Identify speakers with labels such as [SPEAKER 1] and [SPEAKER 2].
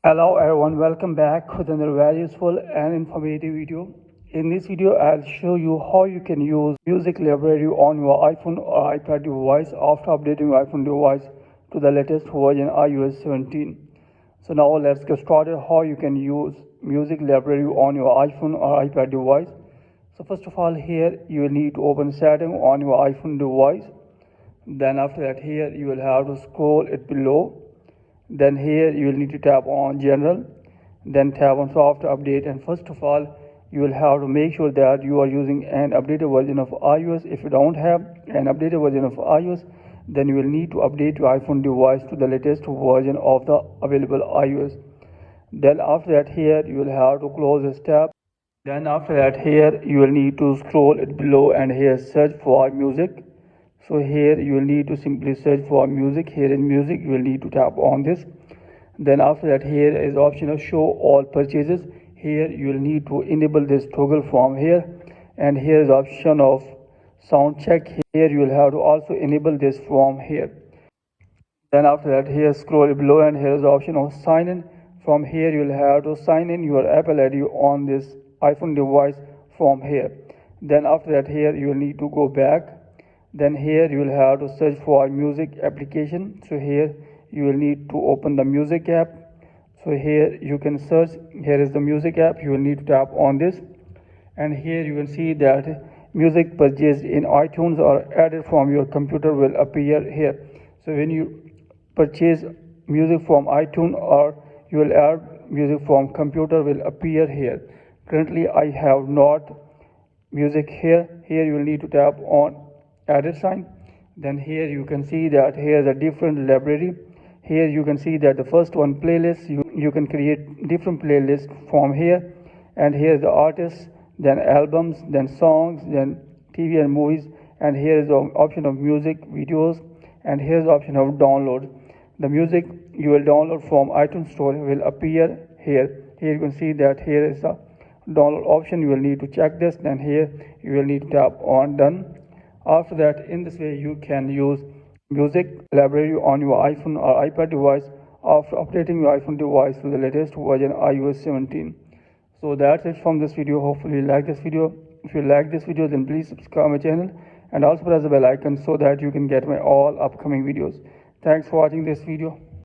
[SPEAKER 1] Hello everyone, welcome back with another very useful and informative video. In this video, I'll show you how you can use music library on your iPhone or iPad device after updating your iPhone device to the latest version iOS 17. So now let's get started how you can use music library on your iPhone or iPad device. So first of all, here you will need to open setting on your iPhone device. Then after that, here you will have to scroll it below. Then here you will need to tap on general, then tap on software update, and first of all you will have to make sure that you are using an updated version of iOS. If you don't have an updated version of iOS, then you will need to update your iPhone device to the latest version of the available iOS. Then after that, here you will have to close this tab. Then after that, here you will need to scroll it below and here search for music. So here you will need to simply search for music. Here in music you will need to tap on this. Then after that, here is option of show all purchases. Here you will need to enable this toggle from here, and here is option of sound check. Here you will have to also enable this from here. Then after that, here scroll below and here is the option of sign in. From here you will have to sign in your Apple ID on this iPhone device from here. Then after that, here you will need to go back. Then here you will have to search for music application. So here you will need to open the music app. So here you can search. Here is the music app. You will need to tap on this, and here you will see that music purchased in iTunes or added from your computer will appear here. So when you purchase music from iTunes or you will add music from computer will appear here. Currently I have not music here. Here you will need to tap on added sign. Then here you can see that here is a different library. Here you can see that the first one playlist, you can create different playlists from here, and here is the artists, then albums, then songs, then TV and movies, and here is the option of music videos, and here is the option of download. The music you will download from iTunes store will appear here. Here you can see that here is the download option. You will need to check this, then here you will need to tap on done. After that, in this way you can use music library on your iPhone or iPad device after updating your iPhone device to the latest version iOS 17. So that's it from this video. Hopefully you like this video. If you like this video, then please subscribe my channel and also press the bell icon so that you can get my all upcoming videos. Thanks for watching this video.